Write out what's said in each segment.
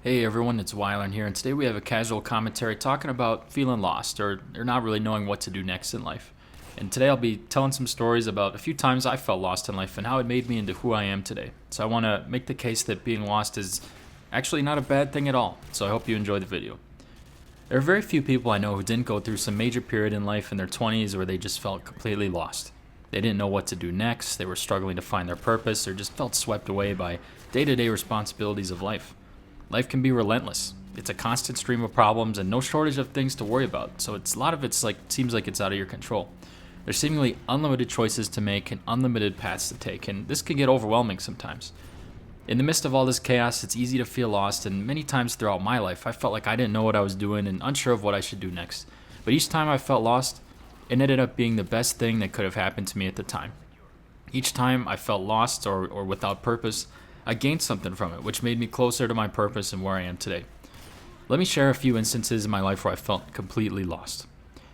Hey everyone, it's Wylan here, and today we have a casual commentary talking about feeling lost or not really knowing what to do next in life. And today I'll be telling some stories about a few times I felt lost in life and how it made me into who I am today. So I want to make the case that being lost is actually not a bad thing at all. So I hope you enjoy the video. There are very few people I know who didn't go through some major period in life in their 20s where they just felt completely lost. They didn't know what to do next, they were struggling to find their purpose, or just felt swept away by day-to-day responsibilities of life. Life can be relentless. It's a constant stream of problems and no shortage of things to worry about. So a lot of it's like seems like it's out of your control. There's seemingly unlimited choices to make and unlimited paths to take, and this can get overwhelming sometimes. In the midst of all this chaos, it's easy to feel lost, and many times throughout my life, I felt like I didn't know what I was doing and unsure of what I should do next. But each time I felt lost, it ended up being the best thing that could have happened to me at the time. Each time I felt lost or without purpose, I gained something from it, which made me closer to my purpose and where I am today. Let me share a few instances in my life where I felt completely lost.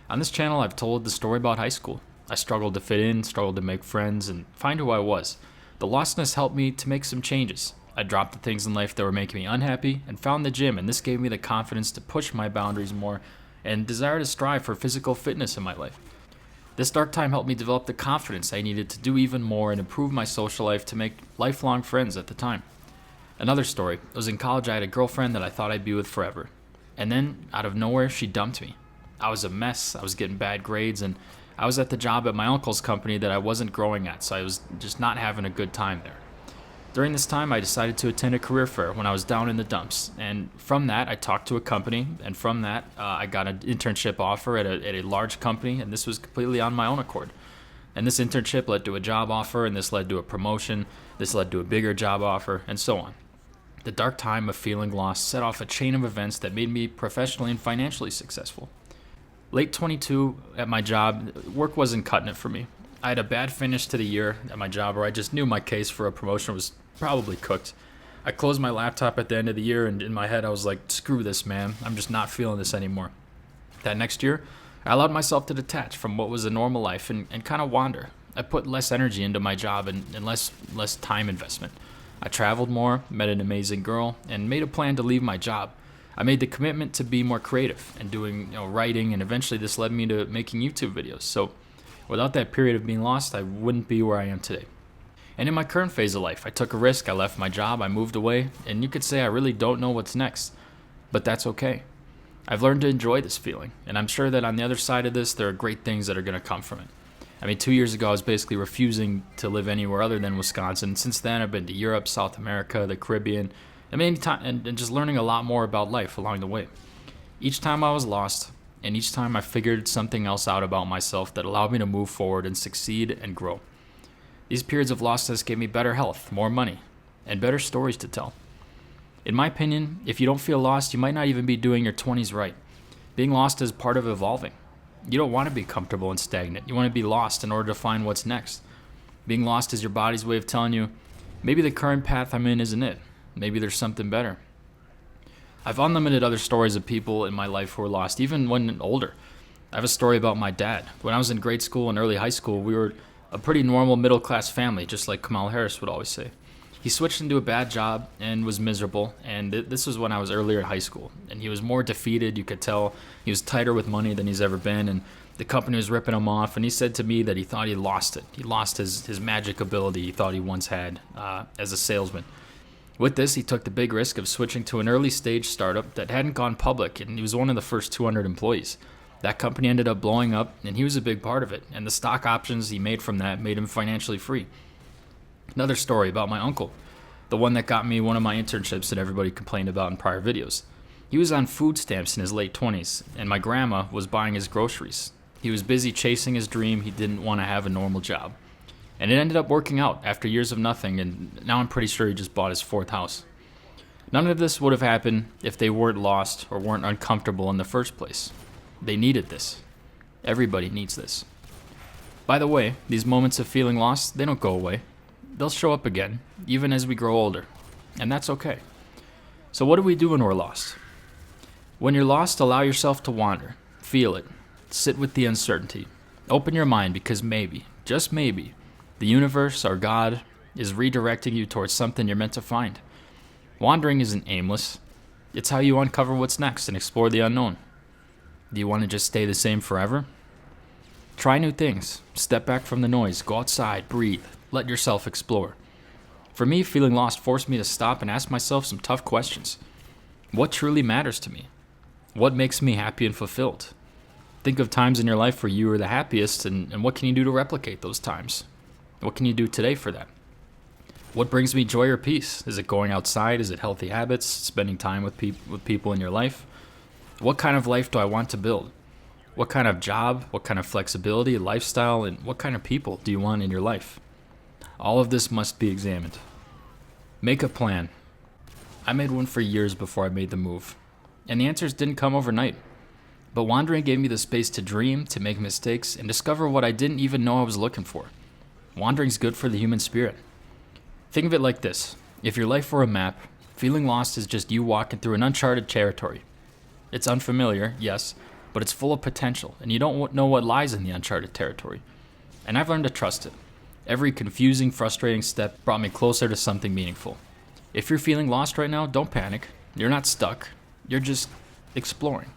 On this channel, I've told the story about high school. I struggled to fit in, struggled to make friends, and find who I was. The lostness helped me to make some changes. I dropped the things in life that were making me unhappy and found the gym, and this gave me the confidence to push my boundaries more and desire to strive for physical fitness in my life. This dark time helped me develop the confidence I needed to do even more and improve my social life to make lifelong friends at the time. Another story was in college. I had a girlfriend that I thought I'd be with forever. And then, out of nowhere, she dumped me. I was a mess, I was getting bad grades, and I was at the job at my uncle's company that I wasn't growing at, so I was just not having a good time there. During this time, I decided to attend a career fair when I was down in the dumps. And from that, I talked to a company. And from that, I got an internship offer at a large company. And this was completely on my own accord. And this internship led to a job offer. And this led to a promotion. This led to a bigger job offer. And so on. The dark time of feeling lost set off a chain of events that made me professionally and financially successful. Late 22 at my job, work wasn't cutting it for me. I had a bad finish to the year at my job where I just knew my case for a promotion was probably cooked. I closed my laptop at the end of the year, and in my head I was like, screw this, man. I'm just not feeling this anymore. That next year, I allowed myself to detach from what was a normal life and kind of wander. I put less energy into my job and less time investment. I traveled more, met an amazing girl, and made a plan to leave my job. I made the commitment to be more creative and doing writing, and eventually this led me to making YouTube videos. So without that period of being lost, I wouldn't be where I am today. And in my current phase of life, I took a risk, I left my job, I moved away, and you could say I really don't know what's next. But that's okay. I've learned to enjoy this feeling, and I'm sure that on the other side of this, there are great things that are going to come from it. I mean, 2 years ago, I was basically refusing to live anywhere other than Wisconsin. Since then, I've been to Europe, South America, the Caribbean, and just learning a lot more about life along the way. Each time I was lost, and each time I figured something else out about myself that allowed me to move forward and succeed and grow. These periods of lostness gave me better health, more money, and better stories to tell. In my opinion, if you don't feel lost, you might not even be doing your 20s right. Being lost is part of evolving. You don't want to be comfortable and stagnant. You want to be lost in order to find what's next. Being lost is your body's way of telling you, maybe the current path I'm in isn't it. Maybe there's something better. I've unlimited other stories of people in my life who were lost, even when older. I have a story about my dad. When I was in grade school and early high school, we were a pretty normal middle-class family, just like Kamala Harris would always say. He switched into a bad job and was miserable, and this was when I was earlier in high school. And he was more defeated, you could tell. He was tighter with money than he's ever been, and the company was ripping him off, and he said to me that he thought he lost it. He lost his magic ability he thought he once had as a salesman. With this, he took the big risk of switching to an early-stage startup that hadn't gone public, and he was one of the first 200 employees. That company ended up blowing up, and he was a big part of it, and the stock options he made from that made him financially free. Another story about my uncle, the one that got me one of my internships that everybody complained about in prior videos. He was on food stamps in his late 20s, and my grandma was buying his groceries. He was busy chasing his dream. He didn't want to have a normal job. And it ended up working out after years of nothing, and now I'm pretty sure he just bought his fourth house. None of this would have happened if they weren't lost or weren't uncomfortable in the first place. They needed this. Everybody needs this. By the way, these moments of feeling lost, they don't go away. They'll show up again, even as we grow older. And that's okay. So what do we do when we're lost? When you're lost, allow yourself to wander. Feel it. Sit with the uncertainty. Open your mind because maybe, just maybe, the universe or God is redirecting you towards something you're meant to find. Wandering isn't aimless. It's how you uncover what's next and explore the unknown. Do you want to just stay the same forever? Try new things. Step back from the noise. Go outside. Breathe. Let yourself explore. For me, feeling lost forced me to stop and ask myself some tough questions. What truly matters to me? What makes me happy and fulfilled? Think of times in your life where you were the happiest, and what can you do to replicate those times? What can you do today for that? What brings me joy or peace? Is it going outside? Is it healthy habits? Spending time with people in your life? What kind of life do I want to build? What kind of job? What kind of flexibility, lifestyle, and what kind of people do you want in your life? All of this must be examined. Make a plan. I made one for years before I made the move, and the answers didn't come overnight. But wandering gave me the space to dream, to make mistakes, and discover what I didn't even know I was looking for. Wandering's good for the human spirit. Think of it like this. If your life were a map, feeling lost is just you walking through an uncharted territory. It's unfamiliar, yes, but it's full of potential, and you don't know what lies in the uncharted territory. And I've learned to trust it. Every confusing, frustrating step brought me closer to something meaningful. If you're feeling lost right now, don't panic. You're not stuck. You're just exploring.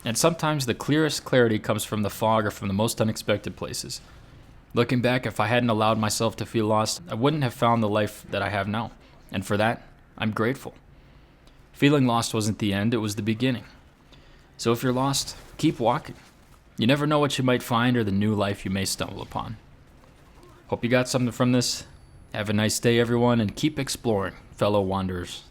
And sometimes the clearest clarity comes from the fog or from the most unexpected places. Looking back, if I hadn't allowed myself to feel lost, I wouldn't have found the life that I have now. And for that, I'm grateful. Feeling lost wasn't the end, it was the beginning. So if you're lost, keep walking. You never know what you might find or the new life you may stumble upon. Hope you got something from this. Have a nice day, everyone, and keep exploring, fellow wanderers.